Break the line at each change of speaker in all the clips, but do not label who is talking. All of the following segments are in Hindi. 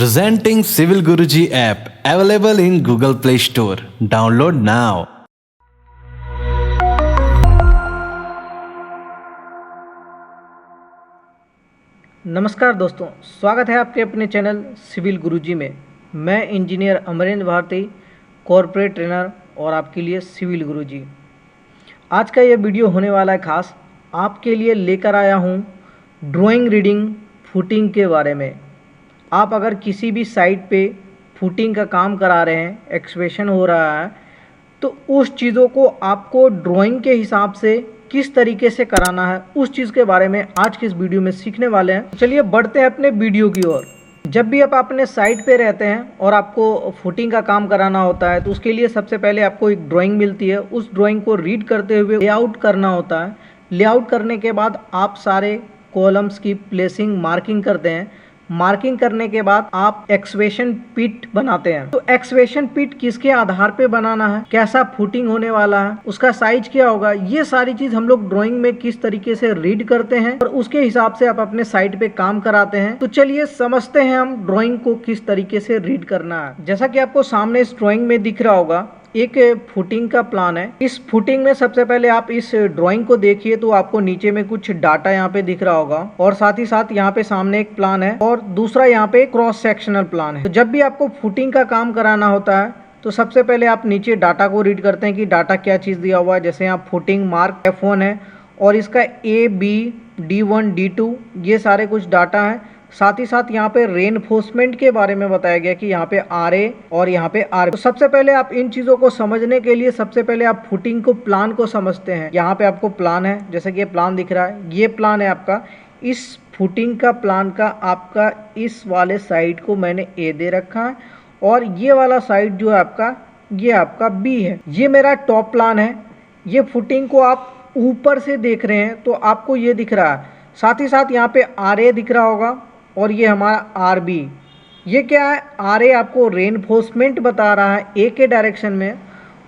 Presenting Civil Guruji app available in Google Play Store. Download now.
नमस्कार दोस्तों, स्वागत है आपके अपने चैनल सिविल गुरुजी में। मैं engineer Amrendra Bharti, corporate trainer और आपके लिए सिविल गुरुजी। आज का ये वीडियो होने वाला है खास आपके लिए लेकर आया हूँ ड्राइंग रीडिंग फुटिंग के बारे में। आप अगर किसी भी साइट पे फुटिंग का काम करा रहे हैं, एक्सकवेशन हो रहा है, तो उस चीज़ों को आपको ड्राइंग के हिसाब से किस तरीके से कराना है, उस चीज़ के बारे में आज के इस वीडियो में सीखने वाले हैं। चलिए बढ़ते हैं अपने वीडियो की ओर। जब भी आप अपने साइट पे रहते हैं और आपको फुटिंग का काम कराना होता है, तो उसके लिए सबसे पहले आपको एक ड्राइंग मिलती है। उस ड्राइंग को रीड करते हुए लेआउट करना होता है। लेआउट करने के बाद आप सारे कॉलम्स की प्लेसिंग मार्किंग करते हैं। मार्किंग करने के बाद आप एक्सवेशन पिट बनाते हैं। तो एक्सवेशन पिट किसके आधार पे बनाना है, कैसा फुटिंग होने वाला है, उसका साइज क्या होगा, ये सारी चीज हम लोग ड्राइंग में किस तरीके से रीड करते हैं और उसके हिसाब से आप अपने साइट पे काम कराते हैं। तो चलिए समझते हैं हम ड्राइंग को किस तरीके से रीड करना है। जैसा कि आपको सामने इस ड्राइंग में दिख रहा होगा, एक फुटिंग का प्लान है। इस फुटिंग में सबसे पहले आप इस ड्राइंग को देखिए तो आपको नीचे में कुछ डाटा यहाँ पे दिख रहा होगा और साथ ही साथ यहाँ पे सामने एक प्लान है और दूसरा यहाँ पे क्रॉस सेक्शनल प्लान है। तो जब भी आपको फुटिंग का काम कराना होता है तो सबसे पहले आप नीचे डाटा को रीड करते हैं कि डाटा क्या चीज़ दिया हुआ है। जैसे यहाँ फुटिंग मार्क F1 है और इसका A, B, D1, D2 ये सारे कुछ डाटा है। साथ ही साथ यहाँ पे रेनफोर्समेंट के बारे में बताया गया कि यहाँ पे RA और यहाँ पे RB। तो सबसे पहले आप इन चीज़ों को समझने के लिए सबसे पहले आप फुटिंग को प्लान को समझते हैं। यहाँ पे आपको प्लान है, जैसे कि ये प्लान दिख रहा है, ये प्लान है आपका। इस फुटिंग का प्लान का आपका इस वाले साइड को मैंने A दे रखा है और ये वाला साइड जो है आपका, ये आपका B है। ये मेरा टॉप प्लान है। ये फुटिंग को आप ऊपर से देख रहे हैं तो आपको ये दिख रहा है। साथ ही साथ यहाँ पे RA दिख रहा होगा और ये हमारा RB। ये क्या है, RA आपको रेनफोर्समेंट बता रहा है A के डायरेक्शन में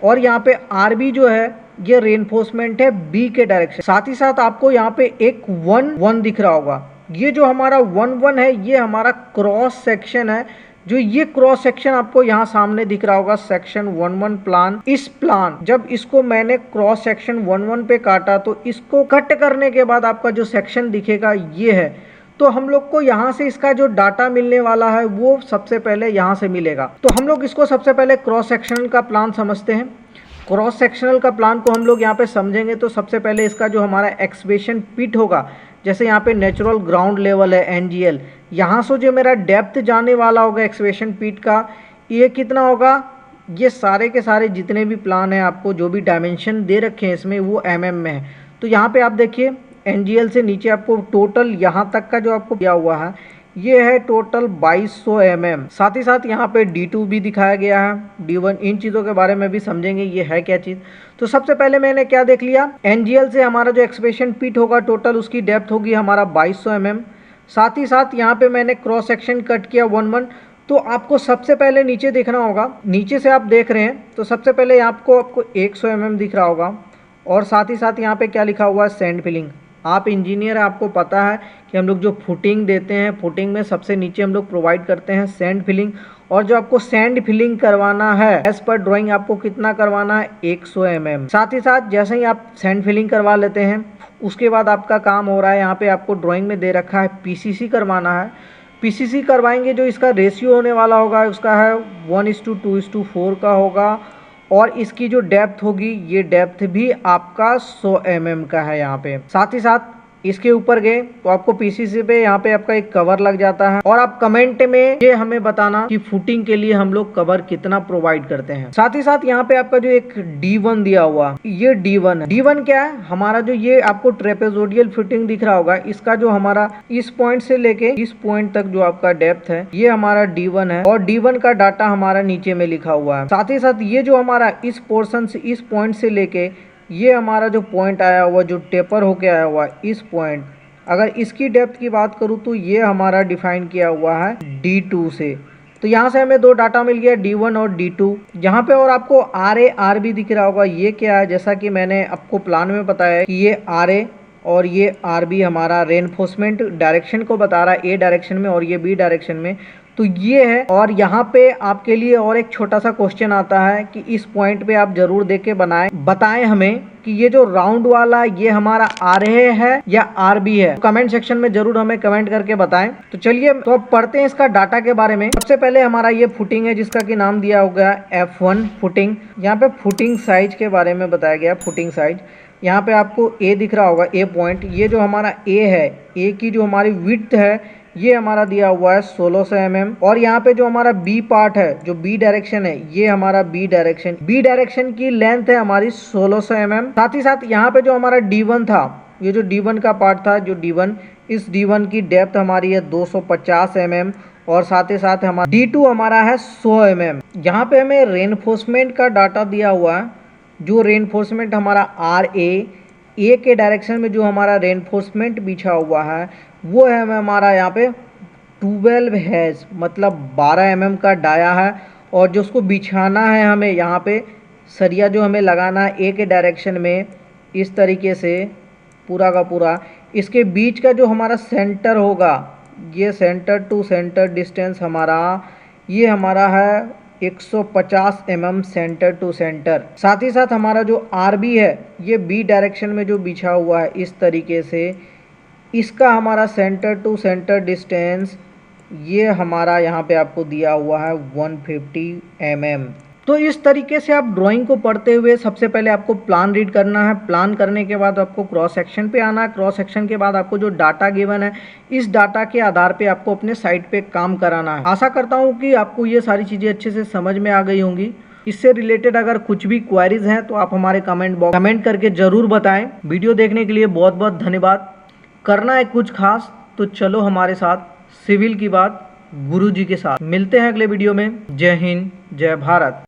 और यहाँ पे RB जो है ये रेनफोर्समेंट है B के डायरेक्शन। साथ ही साथ आपको यहाँ पे एक 1-1 दिख रहा होगा। ये जो हमारा 1-1 है ये हमारा क्रॉस सेक्शन है। जो ये क्रॉस सेक्शन आपको यहाँ सामने दिख रहा होगा, सेक्शन 1-1 प्लान। इस प्लान जब इसको मैंने क्रॉस सेक्शन 1-1 पे काटा तो इसको कट करने के बाद आपका जो सेक्शन दिखेगा ये है। तो हम लोग को यहाँ से इसका जो डाटा मिलने वाला है वो सबसे पहले यहाँ से मिलेगा। तो हम लोग इसको सबसे पहले क्रॉस सेक्शनल का प्लान समझते हैं। क्रॉस सेक्शनल का प्लान को हम लोग यहाँ पे समझेंगे तो सबसे पहले इसका जो हमारा एक्सवेशन पिट होगा, जैसे यहाँ पे नेचुरल ग्राउंड लेवल है NGL, यहाँ से जो मेरा डेप्थ जाने वाला होगा एक्सवेशन पिट का, ये कितना होगा, ये सारे के सारे जितने भी प्लान है आपको जो भी डायमेंशन दे रखे हैं इसमें वो mm में है। तो यहाँ पे आप देखिए NGL से नीचे आपको टोटल यहाँ तक का जो आपको दिया हुआ है ये है टोटल 2200 mm। साथ ही साथ यहाँ पे D2 भी दिखाया गया है, D1। इन चीज़ों के बारे में भी समझेंगे ये है क्या चीज़। तो सबसे पहले मैंने क्या देख लिया, NGL से हमारा जो एक्सवेशन पिट होगा टोटल उसकी डेप्थ होगी हमारा 2200 mm। साथ ही साथ यहाँ पे मैंने क्रॉस सेक्शन कट किया 1-1। तो आपको सबसे पहले नीचे देखना होगा, नीचे से आप देख रहे हैं तो सबसे पहले आपको 100 mm दिख रहा होगा और साथ ही साथ यहाँ पे क्या लिखा हुआ है, सैंड फिलिंग। आप इंजीनियर हैं, आपको पता है कि हम लोग जो फुटिंग देते हैं, फुटिंग में सबसे नीचे हम लोग प्रोवाइड करते हैं सैंड फिलिंग। और जो आपको सैंड फिलिंग करवाना है एज पर ड्राइंग आपको कितना करवाना है, 100 mm। साथ ही साथ जैसे ही आप सैंड फिलिंग करवा लेते हैं उसके बाद आपका काम हो रहा है, यहाँ पे आपको ड्राइंग में दे रखा है PCC करवाना है। PCC करवाएंगे, जो इसका रेशियो होने वाला होगा उसका है 1:2:4 का होगा और इसकी जो डेप्थ होगी ये डेप्थ भी आपका 100 mm का है यहाँ पे। साथ ही साथ इसके ऊपर गए तो आपको PCC पे यहाँ पे आपका एक कवर लग जाता है और आप कमेंट में ये हमें बताना कि फुटिंग के लिए हम लोग कवर कितना प्रोवाइड करते हैं। साथ ही साथ यहाँ पे आपका जो एक D1 दिया हुआ, ये D1 है। D1 क्या है, हमारा जो ये आपको ट्रेपेजोडियल फिटिंग दिख रहा होगा, इसका जो हमारा इस पॉइंट से लेके इस पॉइंट तक जो आपका डेप्थ है ये हमारा D1 है और D1 का डाटा हमारा नीचे में लिखा हुआ है। साथ ही साथ ये जो हमारा इस पोर्शन से इस पॉइंट से लेके ये हमारा जो पॉइंट आया हुआ, जो टेपर होके आया हुआ इस पॉइंट, अगर इसकी डेप्थ की बात करूँ तो ये हमारा डिफाइन किया हुआ है D2 से। तो यहाँ से हमें दो डाटा मिल गया, D1 और D2। यहाँ पे और आपको RA RB दिख रहा होगा, ये क्या है, जैसा कि मैंने आपको प्लान में बताया है कि ये RA और ये RB हमारा रेनफोर्समेंट डायरेक्शन को बता रहा है A डायरेक्शन में और ये B डायरेक्शन में। तो ये है। और यहाँ पे आपके लिए और एक छोटा सा क्वेश्चन आता है कि इस पॉइंट पे आप जरूर देख के बताएं हमें कि ये जो राउंड वाला ये हमारा RA है या RB है। कमेंट सेक्शन में जरूर हमें कमेंट करके बताएं। तो चलिए तो अब पढ़ते हैं इसका डाटा के बारे में। सबसे पहले हमारा ये फुटिंग है जिसका कि नाम दिया होगा F1 फुटिंग। यहाँ पे फुटिंग साइज के बारे में बताया गया। फुटिंग साइज यहाँ पे आपको A दिख रहा होगा, A पॉइंट। ये जो हमारा A है, A की जो हमारी विड्थ है ये हमारा दिया हुआ है 1600 mm। और यहाँ पे जो हमारा B पार्ट है, जो B डायरेक्शन है, ये हमारा B डायरेक्शन की लेंथ है हमारी 1600 mm। साथ ही साथ यहाँ पे जो हमारा D1 था, ये जो D1 का पार्ट था, जो D1, इस D1 की डेप्थ हमारी है 250 mm। और साथ ही साथ हमारा D2 हमारा है 100 mm। यहाँ पे हमें रेनफोर्समेंट का डाटा दिया हुआ है। जो रेनफोर्समेंट हमारा A के डायरेक्शन में जो हमारा रेनफोर्समेंट बिछा हुआ है वो है हमारा यहाँ पे 12 हैज, मतलब 12 mm का डाया है। और जो उसको बिछाना है हमें, यहाँ पे सरिया जो हमें लगाना है A के डायरेक्शन में, इस तरीके से पूरा का पूरा। इसके बीच का जो हमारा सेंटर होगा, ये सेंटर टू सेंटर डिस्टेंस हमारा, ये हमारा है 150 mm सेंटर टू सेंटर। साथ ही साथ हमारा जो RB है, ये B डायरेक्शन में जो बिछा हुआ है इस तरीके से, इसका हमारा सेंटर टू सेंटर डिस्टेंस ये हमारा यहाँ पे आपको दिया हुआ है 150 mm। तो इस तरीके से आप ड्राइंग को पढ़ते हुए सबसे पहले आपको प्लान रीड करना है। प्लान करने के बाद आपको क्रॉस सेक्शन पे आना है। क्रॉस सेक्शन के बाद आपको जो डाटा गिवन है, इस डाटा के आधार पे आपको अपने साइट पे काम कराना है। आशा करता हूँ कि आपको ये सारी चीज़ें अच्छे से समझ में आ गई होंगी। इससे रिलेटेड अगर कुछ भी क्वेरीज हैं तो आप हमारे कमेंट करके ज़रूर बताएं। वीडियो देखने के लिए बहुत बहुत धन्यवाद। करना है कुछ खास तो चलो हमारे साथ सिविल की बात गुरुजी के साथ। मिलते हैं अगले वीडियो में। जय हिंद, जय भारत।